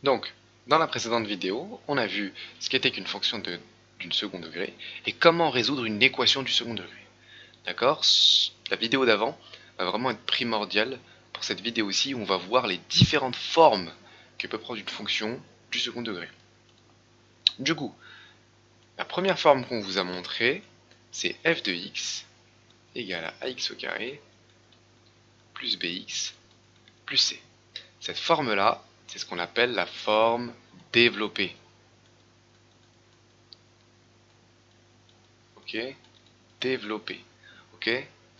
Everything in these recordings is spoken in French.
Donc, dans la précédente vidéo, on a vu ce qu'était qu'une fonction d'une second degré et comment résoudre une équation du second degré. D'accord? La vidéo d'avant va vraiment être primordiale pour cette vidéo-ci où on va voir les différentes formes que peut prendre une fonction du second degré. Du coup, la première forme qu'on vous a montrée, c'est f de x égale à ax au carré plus bx plus c. Cette forme-là, c'est ce qu'on appelle la forme développée. Ok? Développée. Ok?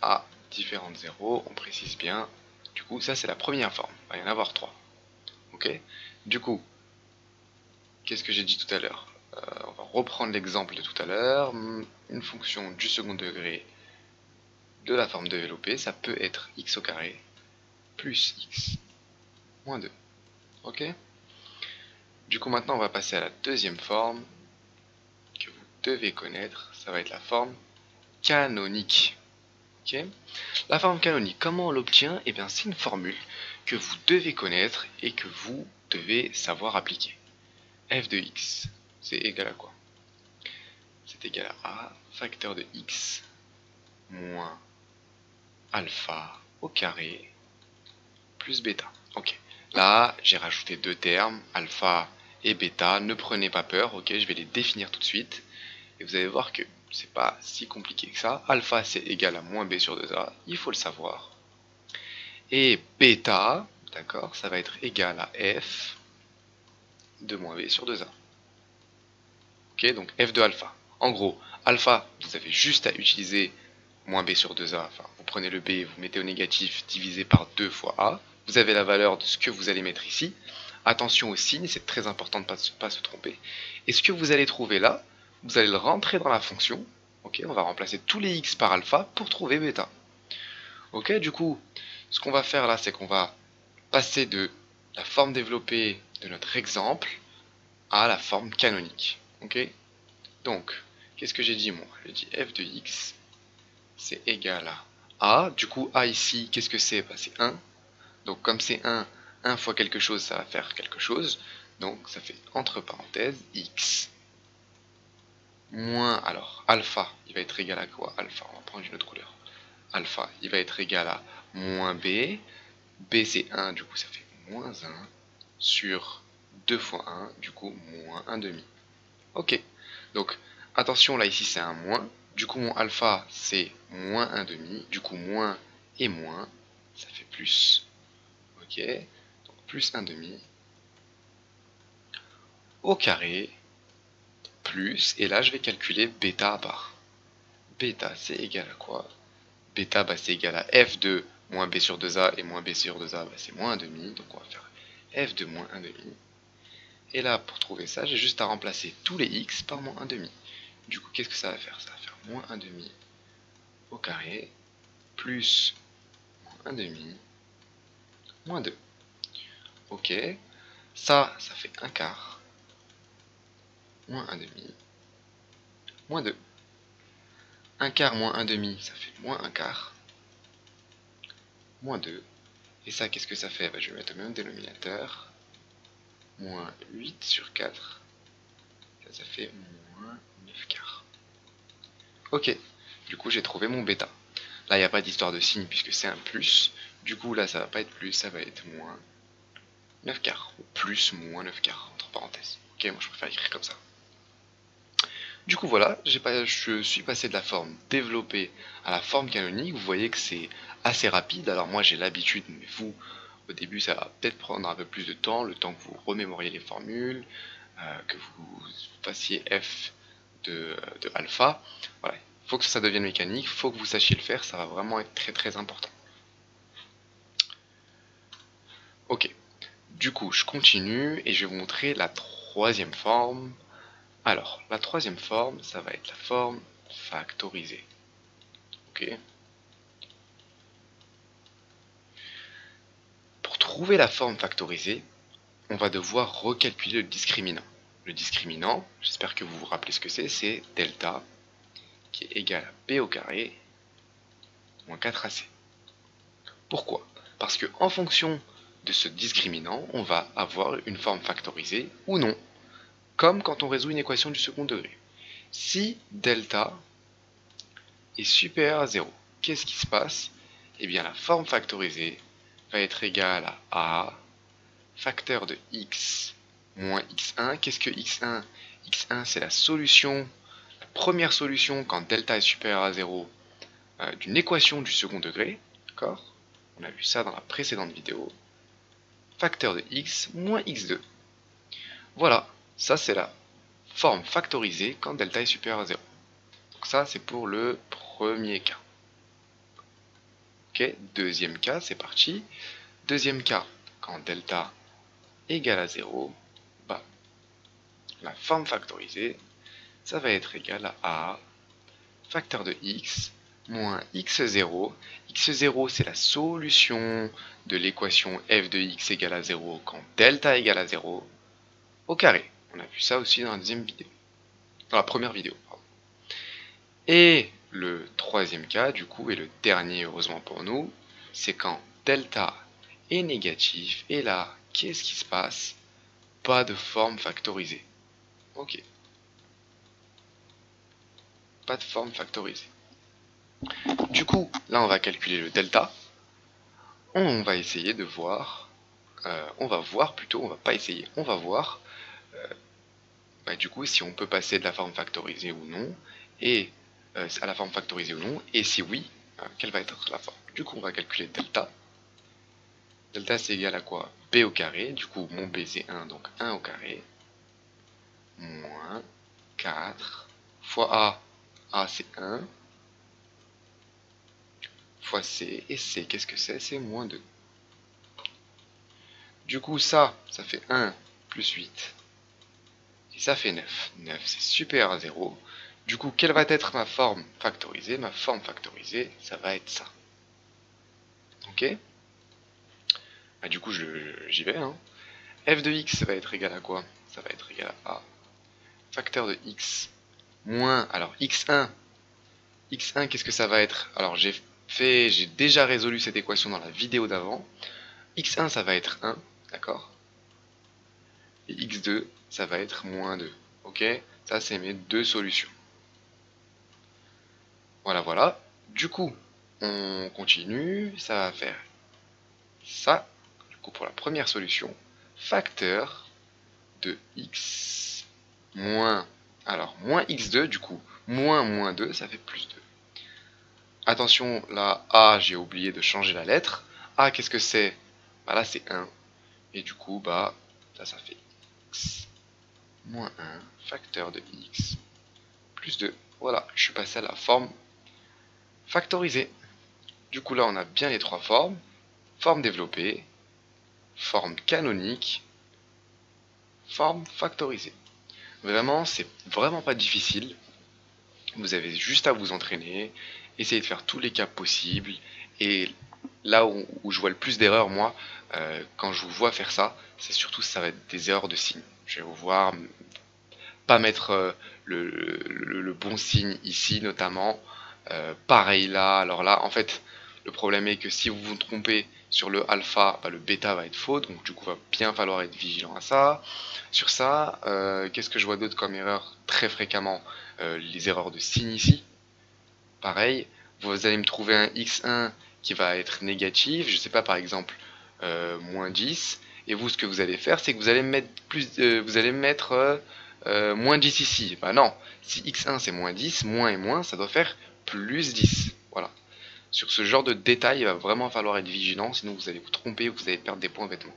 À différentes zéros, on précise bien. Du coup, ça c'est la première forme. Il va y en avoir trois. Ok? Du coup, qu'est-ce que j'ai dit tout à l'heure? On va reprendre l'exemple de tout à l'heure. Une fonction du second degré de la forme développée, ça peut être x au carré plus x moins 2. Ok? Du coup, maintenant, on va passer à la deuxième forme que vous devez connaître. Ça va être la forme canonique. Ok? La forme canonique, comment on l'obtient? Eh bien, c'est une formule que vous devez connaître et que vous devez savoir appliquer. F de x, c'est égal à quoi? C'est égal à a facteur de x moins alpha au carré plus bêta. Ok. Là, j'ai rajouté deux termes, alpha et bêta. Ne prenez pas peur, ok, je vais les définir tout de suite. Et vous allez voir que c'est pas si compliqué que ça. Alpha, c'est égal à moins b sur 2a, il faut le savoir. Et bêta, d'accord, ça va être égal à f de moins b sur 2a. Ok, donc f de alpha. En gros, alpha, vous avez juste à utiliser moins b sur 2a, enfin, vous prenez le b, vous mettez au négatif, divisé par 2 fois a, vous avez la valeur de ce que vous allez mettre ici. Attention au signe, c'est très important de ne pas se tromper. Et ce que vous allez trouver là, vous allez le rentrer dans la fonction. Ok, on va remplacer tous les x par alpha pour trouver bêta. Ok, du coup, ce qu'on va faire là, c'est qu'on va passer de la forme développée de notre exemple à la forme canonique. Ok, donc, qu'est-ce que j'ai dit moi? J'ai dit f de x, c'est égal à a. Du coup, a ici, qu'est-ce que c'est? Bah, c'est 1. Donc, comme c'est 1 fois quelque chose, ça va faire quelque chose. Donc, ça fait entre parenthèses x moins, alors, alpha, il va être égal à quoi? Alpha, on va prendre une autre couleur. Alpha, il va être égal à moins b. B, c'est 1, du coup, ça fait moins 1 sur 2 fois 1, du coup, moins 1 demi. Ok, donc, attention, là, ici, c'est un moins. Du coup, mon alpha, c'est moins 1 demi. Du coup, moins et moins, ça fait plus. Ok, donc plus 1 demi au carré, plus, et là, je vais calculer bêta à part. Bêta, c'est égal à quoi? Bêta, bah, c'est égal à f de moins b sur 2a, et moins b sur 2a, bah, c'est moins 1 demi. Donc, on va faire f de moins 1 demi. Et là, pour trouver ça, j'ai juste à remplacer tous les x par moins 1 demi. Du coup, qu'est-ce que ça va faire? Ça va faire moins 1 demi au carré, plus moins 1 demi, moins 2. Ok, ça fait 1 quart, moins 1 demi, moins 2. 1 quart moins 1 demi, ça fait moins 1 quart, moins 2. Et ça, qu'est-ce que ça fait? Bah, je vais mettre au même dénominateur, moins 8 sur 4, ça fait moins 9 quarts. Ok, du coup j'ai trouvé mon bêta. Là, il n'y a pas d'histoire de signe puisque c'est un plus. Du coup, là, ça va pas être plus, ça va être moins 9 quarts. Ou plus, moins 9 quarts, entre parenthèses. Ok, moi je préfère écrire comme ça. Du coup, voilà, je suis passé de la forme développée à la forme canonique. Vous voyez que c'est assez rapide. Alors moi, j'ai l'habitude, mais vous, au début, ça va peut-être prendre un peu plus de temps, le temps que vous remémoriez les formules, que vous fassiez f de alpha. Voilà, il faut que ça devienne mécanique, il faut que vous sachiez le faire, ça va vraiment être très très important. Ok, du coup, je continue et je vais vous montrer la troisième forme. Alors, la troisième forme, ça va être la forme factorisée. Ok. Pour trouver la forme factorisée, on va devoir recalculer le discriminant. Le discriminant, j'espère que vous vous rappelez ce que c'est delta qui est égal à b au carré moins 4ac. Pourquoi? Parce que en fonction de ce discriminant, on va avoir une forme factorisée ou non, comme quand on résout une équation du second degré. Si delta est supérieur à 0, qu'est-ce qui se passe? Eh bien la forme factorisée va être égale à a facteur de x moins x1. Qu'est-ce que x1? x1 c'est la solution, la première solution quand delta est supérieur à 0 d'une équation du second degré. D'accord? On a vu ça dans la précédente vidéo. Facteur de x moins x2. Voilà, ça c'est la forme factorisée quand delta est supérieur à 0. Donc ça c'est pour le premier cas. Ok, deuxième cas, c'est parti. Deuxième cas, quand delta égale à 0, bah, la forme factorisée, ça va être égal à facteur de x moins x0. x0 c'est la solution de l'équation f de x égale à 0 quand delta égale à 0 au carré. On a vu ça aussi dans la deuxième vidéo. Dans la première vidéo, pardon. Et le troisième cas, du coup, et le dernier heureusement pour nous, c'est quand delta est négatif. Et là, qu'est-ce qui se passe? Pas de forme factorisée. Ok. Pas de forme factorisée. Du coup, là on va calculer le delta. On va essayer de voir, on va pas essayer, on va voir du coup si on peut passer de la forme factorisée ou non, et à la forme factorisée ou non, et si oui, quelle va être la forme. Du coup on va calculer delta. Delta c'est égal à quoi? B au carré, du coup mon B c'est 1, donc 1 au carré, moins 4 fois A c'est 1, fois C, et C qu'est-ce que c'est moins 2. Du coup ça fait 1 plus 8, et ça fait 9. 9 c'est supérieur à 0. Du coup, quelle va être ma forme factorisée? Ma forme factorisée, ça va être ça. Ok? Bah, du coup, j'y vais. Hein. F de x va être égal à quoi? Ça va être égal à a facteur de x moins, alors x1. x1, qu'est-ce que ça va être? Alors, j'ai déjà résolu cette équation dans la vidéo d'avant. x1, ça va être 1, d'accord? Et x2, ça va être moins 2. Ok? Ça, c'est mes deux solutions. Voilà, voilà. Du coup, on continue. Ça va faire ça. Du coup, pour la première solution, facteur de x moins, alors moins x2, du coup, moins 2, ça fait plus 2. Attention, là, a, j'ai oublié de changer la lettre. A, qu'est-ce que c'est? Bah là, c'est 1. Et du coup, bah, ça fait x moins 1, facteur de x plus 2. Voilà, je suis passé à la forme factorisée. Du coup, là, on a bien les trois formes. Forme développée, forme canonique, forme factorisée. Vraiment, c'est vraiment pas difficile. Vous avez juste à vous entraîner, essayer de faire tous les cas possibles. Et là où je vois le plus d'erreurs, moi, quand je vous vois faire ça, c'est surtout ça va être des erreurs de signe. Je vais vous voir pas mettre le bon signe ici, notamment. Pareil là, alors là, en fait, le problème est que si vous vous trompez sur le alpha, bah, le bêta va être faux, donc du coup, va bien falloir être vigilant à ça. Sur ça, qu'est-ce que je vois d'autre comme erreur très fréquemment? Les erreurs de signe ici. Pareil, vous allez me trouver un x1 qui va être négatif, je sais pas, par exemple, moins 10, et vous, ce que vous allez faire, c'est que vous allez mettre moins 10 ici. Bah non, si x1 c'est moins 10, moins et moins, ça doit faire plus 10. Voilà. Sur ce genre de détail, il va vraiment falloir être vigilant, sinon vous allez vous tromper, vous allez perdre des points bêtement.